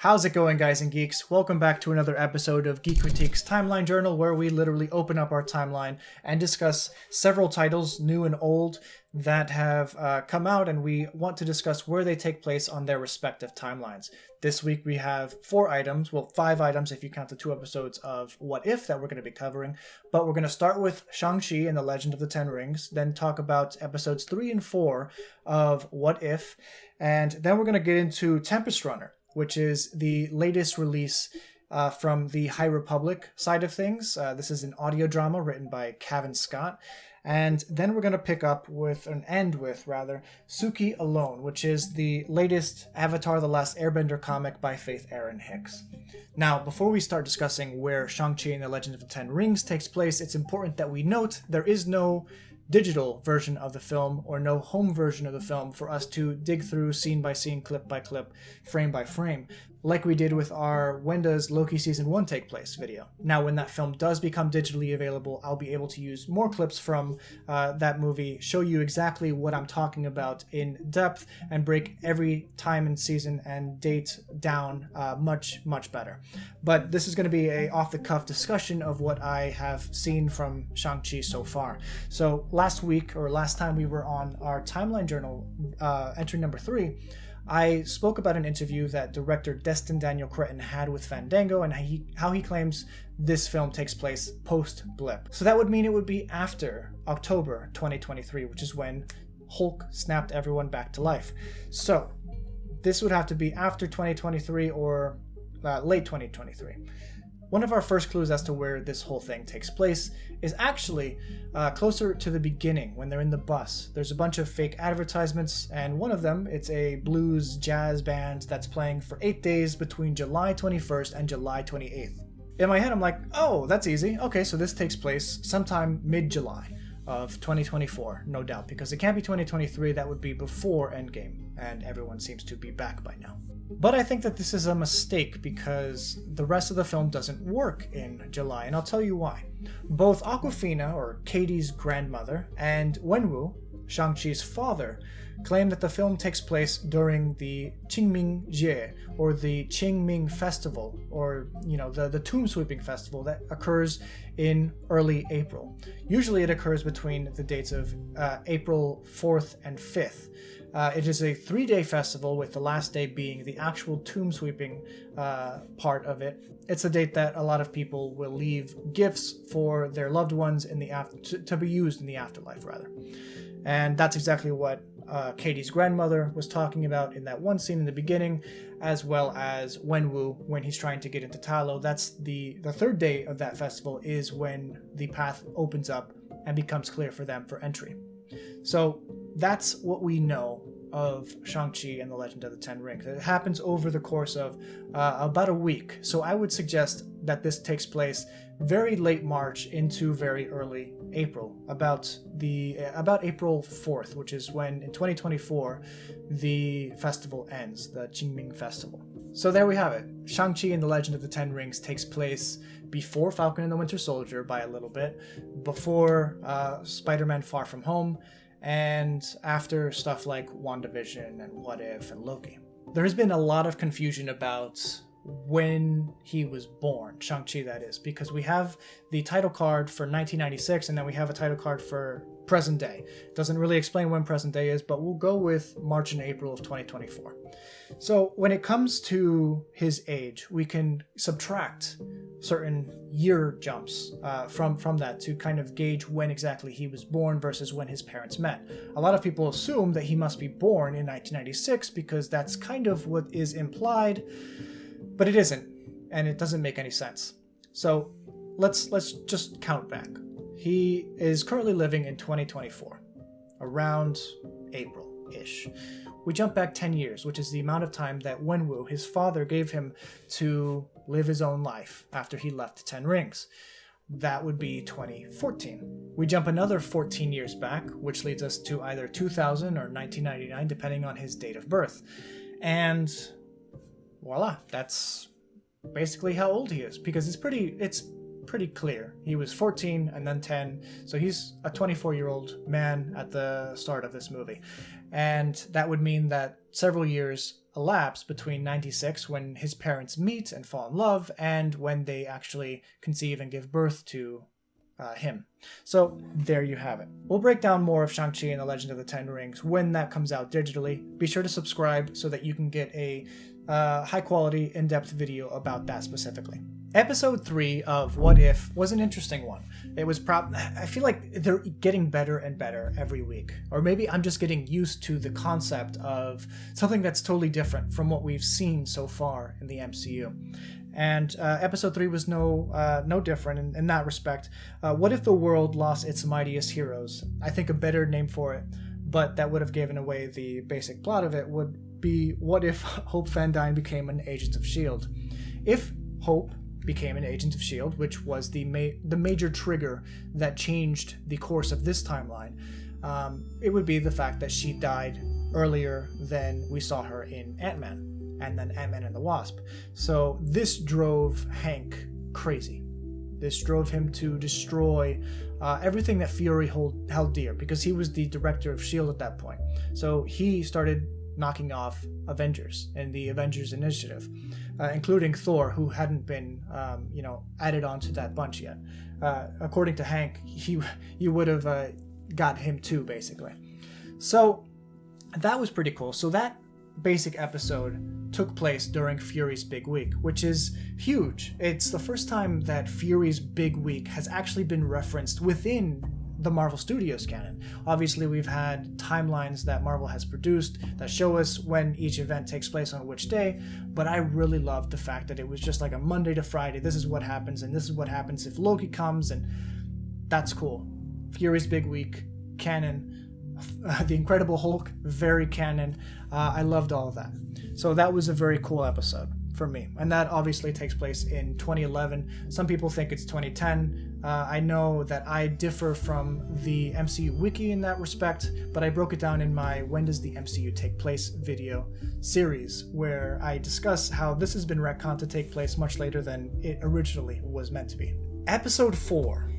How's it going, guys and geeks? Welcome back to another episode of Geekritique's Timeline Journal, where we literally open up our timeline and discuss several titles, new and old, that have come out, and we want to discuss where they take place on their respective timelines. This week we have 5 items if you count the 2 episodes of What If that we're going to be covering. But we're going to start with Shang-Chi and the Legend of the Ten Rings, then talk about episodes 3 and 4 of What If, and then we're going to get into Tempest Runner, which is the latest release from the High Republic side of things. This is an audio drama written by Cavan Scott. And then we're going to end with Suki Alone, which is the latest Avatar: The Last Airbender comic by Faith Erin Hicks. Now, before we start discussing where Shang-Chi and the Legend of the Ten Rings takes place, it's important that we note there is no digital version of the film or no home version of the film for us to dig through scene by scene, clip by clip, frame by frame, like we did with our When Does Loki Season 1 Take Place video. Now, when that film does become digitally available, I'll be able to use more clips from that movie, show you exactly what I'm talking about in depth, and break every time and season and date down much, much better. But this is going to be a off-the-cuff discussion of what I have seen from Shang-Chi so far. So last time we were on our Timeline Journal, entry number 3, I spoke about an interview that director Destin Daniel Cretton had with Fandango and how he claims this film takes place post-blip. So that would mean it would be after October 2023, which is when Hulk snapped everyone back to life. So this would have to be after 2023 or late 2023. One of our first clues as to where this whole thing takes place is actually closer to the beginning, when they're in the bus. There's a bunch of fake advertisements, and one of them, it's a blues jazz band that's playing for 8 days between July 21st and July 28th. In my head, I'm like, oh, that's easy. Okay, so this takes place sometime mid-July of 2024, no doubt, because it can't be 2023, that would be before Endgame, and everyone seems to be back by now. But I think that this is a mistake because the rest of the film doesn't work in July, and I'll tell you why. Both Awkwafina, or Katie's grandmother, and Wenwu, Shang-Chi's father, claim that the film takes place during the Qingming Jie, or the Qingming Festival, or, the Tomb Sweeping Festival that occurs in early April. Usually it occurs between the dates of April 4th and 5th. It is a 3-day festival, with the last day being the actual tomb sweeping part of it. It's a date that a lot of people will leave gifts for their loved ones in the to be used in the afterlife, rather. And that's exactly what Katie's grandmother was talking about in that one scene in the beginning, as well as Wenwu when he's trying to get into Ta Lo. That's the 3rd day of that festival is when the path opens up and becomes clear for them for entry. So that's what we know of Shang-Chi and the Legend of the Ten Rings. It happens over the course of about a week. So I would suggest that this takes place very late March into very early April, about April 4th, which is when in 2024 the festival ends, the Qingming Festival. So there we have it. Shang-Chi and the Legend of the Ten Rings takes place before Falcon and the Winter Soldier by a little bit, before Spider-Man Far From Home, and after stuff like WandaVision and What If and Loki. There has been a lot of confusion about when he was born, Shang-Chi that is, because we have the title card for 1996 and then we have a title card for present day. It doesn't really explain when present day is, but we'll go with March and April of 2024. So when it comes to his age, we can subtract certain year jumps from that to kind of gauge when exactly he was born versus when his parents met. A lot of people assume that he must be born in 1996 because that's kind of what is implied, but it isn't, and it doesn't make any sense. So let's just count back. He is currently living in 2024, around April-ish. We jump back 10 years, which is the amount of time that Wenwu, his father, gave him to live his own life after he left the Ten Rings. That would be 2014. We jump another 14 years back, which leads us to either 2000 or 1999, depending on his date of birth. And voila, that's basically how old he is, because it's pretty clear. He was 14 and then 10, so he's a 24-year-old man at the start of this movie. And that would mean that several years elapse between 96, when his parents meet and fall in love, and when they actually conceive and give birth to him. So there you have it. We'll break down more of Shang-Chi and the Legend of the Ten Rings when that comes out digitally. Be sure to subscribe so that you can get a high-quality, in-depth video about that specifically. Episode 3 of What If was an interesting one. It was I feel like they're getting better and better every week. Or maybe I'm just getting used to the concept of something that's totally different from what we've seen so far in the MCU. And episode 3 was no different in that respect. What if the world lost its mightiest heroes? I think a better name for it, but that would have given away the basic plot of it, would be what if Hope Van Dyne became an agent of S.H.I.E.L.D.? If Hope became an agent of S.H.I.E.L.D., which was the major trigger that changed the course of this timeline, it would be the fact that she died earlier than we saw her in Ant-Man, and then Ant-Man and the Wasp. So this drove Hank crazy. This drove him to destroy everything that Fury held dear, because he was the director of S.H.I.E.L.D. at that point. So he started knocking off Avengers and the Avengers Initiative, including Thor, who hadn't been, added onto that bunch yet. According to Hank, you would have got him too, basically. So that was pretty cool. So that basic episode took place during Fury's big week, which is huge. It's the first time that Fury's big week has actually been referenced within the Marvel Studios canon. Obviously, we've had timelines that Marvel has produced that show us when each event takes place on which day, but I really loved the fact that it was just like a Monday to Friday. This is what happens, and this is what happens if Loki comes, and that's cool. Fury's big week, canon. The Incredible Hulk, very canon. I loved all of that. So that was a very cool episode for me. And that obviously takes place in 2011. Some people think it's 2010. I know that I differ from the MCU wiki in that respect, but I broke it down in my When Does the MCU Take Place video series, where I discuss how this has been retconned to take place much later than it originally was meant to be. Episode 4.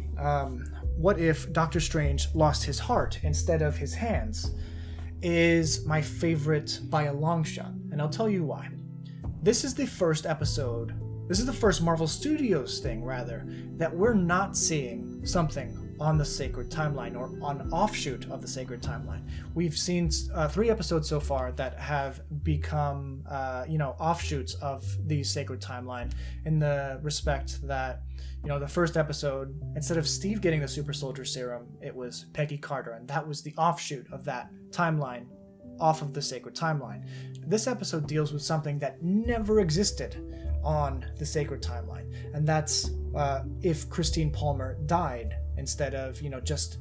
What if Doctor Strange lost his heart instead of his hands, is my favorite by a long shot, and I'll tell you why. This is the first Marvel Studios thing, rather, that we're not seeing something on the Sacred Timeline or on offshoot of the Sacred Timeline. We've seen 3 episodes so far that have become, offshoots of the Sacred Timeline, in the respect that, the first episode, instead of Steve getting the Super Soldier Serum, it was Peggy Carter, and that was the offshoot of that timeline off of the Sacred Timeline. This episode deals with something that never existed on the Sacred Timeline, and that's if Christine Palmer died instead of, just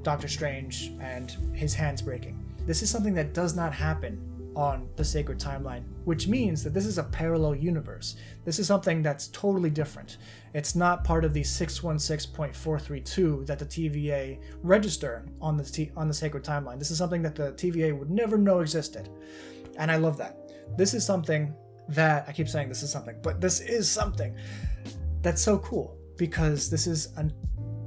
Doctor Strange and his hands breaking. This is something that does not happen on the Sacred Timeline, which means that this is a parallel universe. This is something that's totally different. It's not part of the 616.432 that the TVA register on the Sacred Timeline. This is something that the TVA would never know existed, and I love that. This is something that, I keep saying this is something, but this is something that's so cool, because this is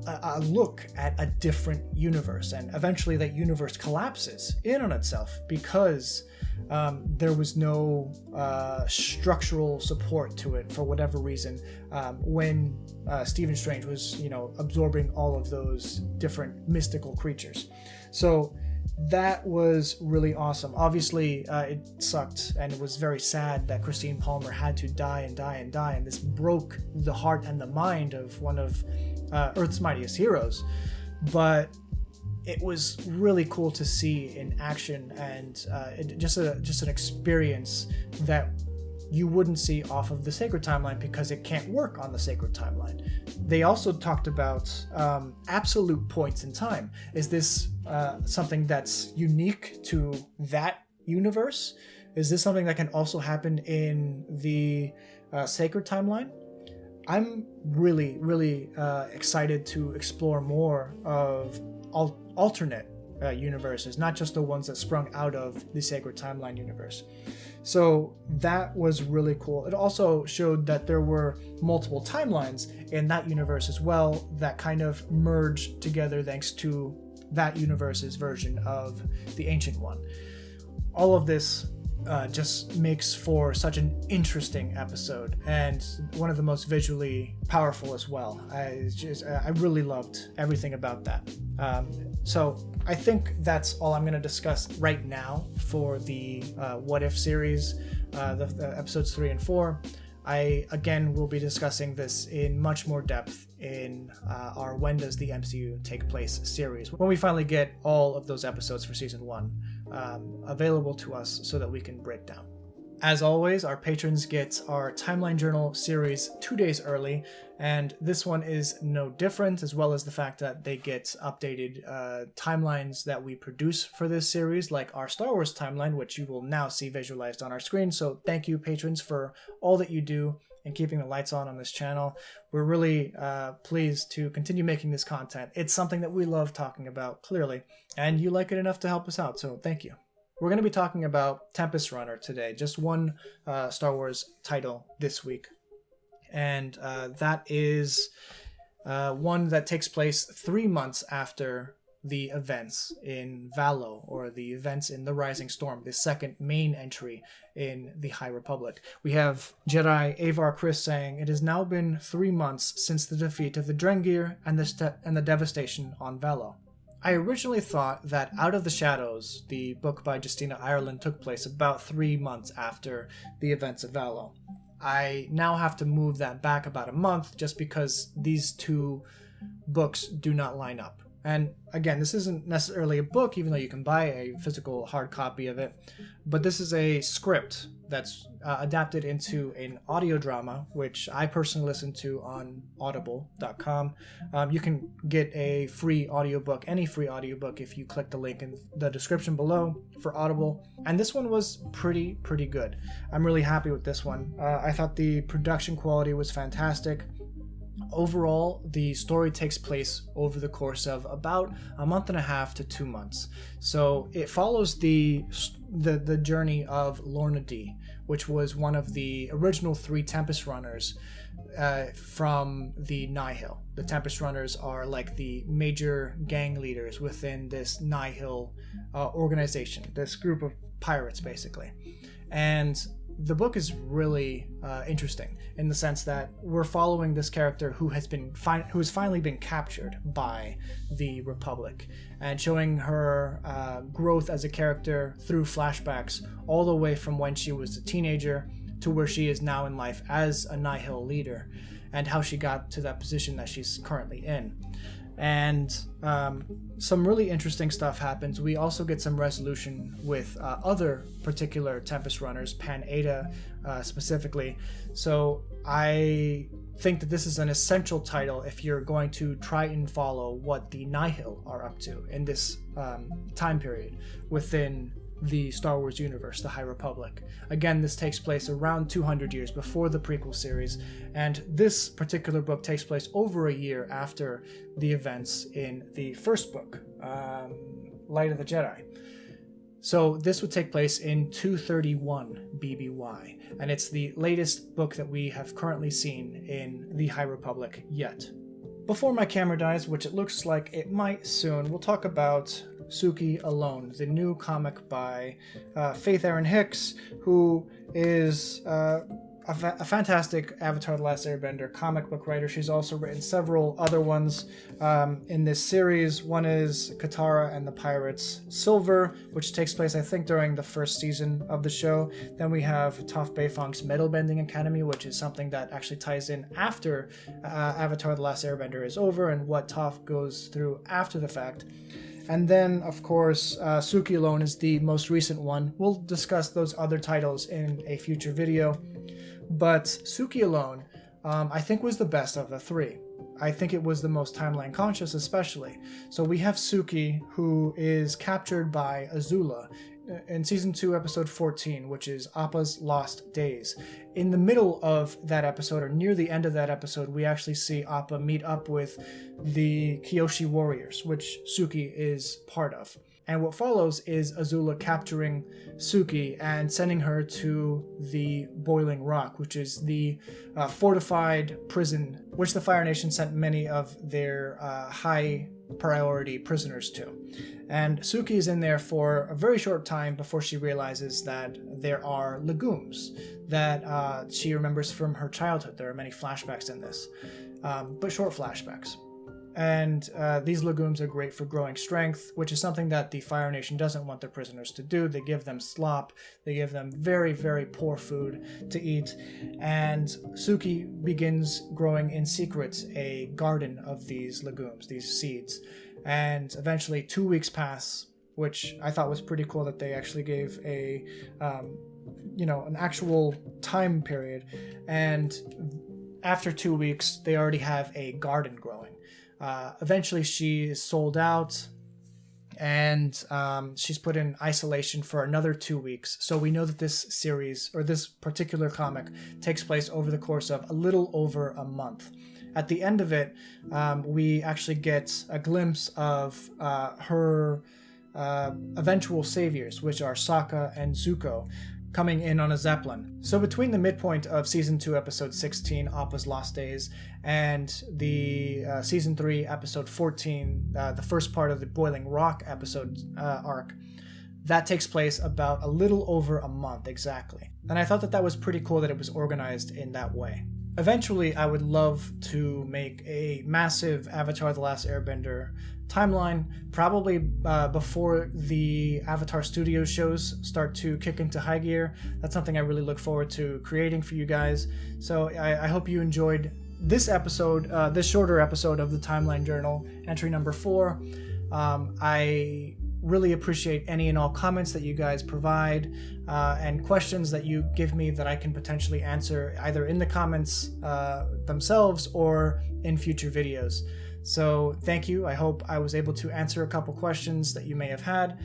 a look at a different universe, and eventually that universe collapses in on itself because there was no structural support to it for whatever reason when Stephen Strange was, absorbing all of those different mystical creatures. So that was really awesome. Obviously, it sucked, and it was very sad that Christine Palmer had to die, and this broke the heart and the mind of one of Earth's mightiest heroes. But it was really cool to see in action, and just an experience that you wouldn't see off of the Sacred Timeline because it can't work on the Sacred Timeline. They also talked about absolute points in time. Is this something that's unique to that universe? Is this something that can also happen in the Sacred Timeline? I'm really, really excited to explore more of alternate universes, not just the ones that sprung out of the Sacred Timeline universe. So that was really cool. It also showed that there were multiple timelines in that universe as well that kind of merged together thanks to that universe's version of the Ancient One. All of this just makes for such an interesting episode, and one of the most visually powerful as well. I really loved everything about that. So I think that's all I'm going to discuss right now for the What If series, the episodes 3 and 4. I, again, will be discussing this in much more depth in our When Does the MCU Take Place series, when we finally get all of those episodes for Season 1 available to us so that we can break down. As always, our patrons get our Timeline Journal series 2 days early, and this one is no different, as well as the fact that they get updated timelines that we produce for this series, like our Star Wars timeline, which you will now see visualized on our screen. So thank you, patrons, for all that you do and keeping the lights on this channel. We're really pleased to continue making this content. It's something that we love talking about, clearly, and you like it enough to help us out, so thank you. We're going to be talking about Tempest Runner today, just one Star Wars title this week. And that is one that takes place 3 months after the events in Valo, or the events in The Rising Storm, the second main entry in the High Republic. We have Jedi Avar Kriss saying, "It has now been 3 months since the defeat of the Drengir and the devastation on Valo." I originally thought that Out of the Shadows, the book by Justina Ireland, took place about 3 months after the events of Valo. I now have to move that back about a month just because these two books do not line up. And again, this isn't necessarily a book, even though you can buy a physical hard copy of it, but this is a script that's adapted into an audio drama, which I personally listen to on audible.com. You can get a free audiobook, any free audiobook, if you click the link in the description below for Audible. And this one was pretty good. I'm really happy with this one. I thought the production quality was fantastic. Overall, the story takes place over the course of about a month and a half to 2 months. So it follows the journey of Lorna D, which was one of the original 3 Tempest Runners from the Nihil. The Tempest Runners are like the major gang leaders within this Nihil organization, this group of pirates, basically. And the book is really interesting in the sense that we're following this character who has finally been captured by the Republic, and showing her growth as a character through flashbacks all the way from when she was a teenager to where she is now in life as a Nihil leader, and how she got to that position that she's currently in. And some really interesting stuff happens. We also get some resolution with other particular Tempest Runners, Pan Eta specifically. So I think that this is an essential title if you're going to try and follow what the Nihil are up to in this time period within the Star Wars universe, the High Republic. Again, this takes place around 200 years before the prequel series, and this particular book takes place over a year after the events in the first book, Light of the Jedi. So this would take place in 231 BBY, and it's the latest book that we have currently seen in the High Republic yet. Before my camera dies, which it looks like it might soon, we'll talk about Suki Alone, the new comic by Faith Erin Hicks, who is a fantastic Avatar: The Last Airbender comic book writer. She's also written several other ones in this series. One is Katara and the Pirates Silver, which takes place, I think, during the first season of the show. Then we have Toph Beifong's Metal Bending Academy, which is something that actually ties in after Avatar: The Last Airbender is over and what Toph goes through after the fact. And then, of course, Suki Alone is the most recent one. We'll discuss those other titles in a future video. But Suki Alone, I think, was the best of the 3. I think it was the most timeline conscious, especially. So we have Suki, who is captured by Azula in Season 2, Episode 14, which is Appa's Lost Days. In the middle of that episode, or near the end of that episode, we actually see Appa meet up with the Kyoshi warriors, which Suki is part of. And what follows is Azula capturing Suki and sending her to the Boiling Rock, which is the fortified prison which the Fire Nation sent many of their high priority prisoners to. And Suki is in there for a very short time before she realizes that there are legumes that she remembers from her childhood. There are many flashbacks in this, but short flashbacks. And these legumes are great for growing strength, which is something that the Fire Nation doesn't want their prisoners to do. They give them slop, they give them very, very poor food to eat, and Suki begins growing in secret a garden of these legumes, these seeds. And eventually 2 weeks pass, which I thought was pretty cool that they actually gave a, an actual time period. And after 2 weeks, they already have a garden growing. Eventually she is sold out, and she's put in isolation for another 2 weeks. So we know that this series, or this particular comic, takes place over the course of a little over a month. At the end of it, we actually get a glimpse of her eventual saviors, which are Sokka and Zuko, coming in on a Zeppelin. So between the midpoint of Season 2, Episode 16, Appa's Lost Days, and the Season 3, Episode 14, the first part of the Boiling Rock episode arc, that takes place about a little over a month exactly. And I thought that that was pretty cool that it was organized in that way. Eventually, I would love to make a massive Avatar: The Last Airbender timeline, probably before the Avatar Studios shows start to kick into high gear. That's something I really look forward to creating for you guys. So I hope you enjoyed this episode, this shorter episode of the Timeline Journal, entry number 4. I really appreciate any and all comments that you guys provide and questions that you give me that I can potentially answer either in the comments themselves or in future videos. So thank you. I hope I was able to answer a couple questions that you may have had.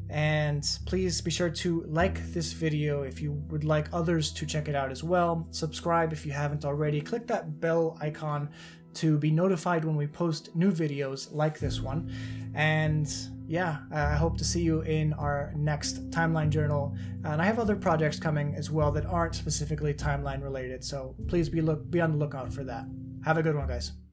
And please be sure to like this video if you would like others to check it out as well. Subscribe if you haven't already. Click that bell icon to be notified when we post new videos like this one. And yeah, I hope to see you in our next Timeline Journal. And I have other projects coming as well that aren't specifically timeline related, so please be on the lookout for that. Have a good one, guys.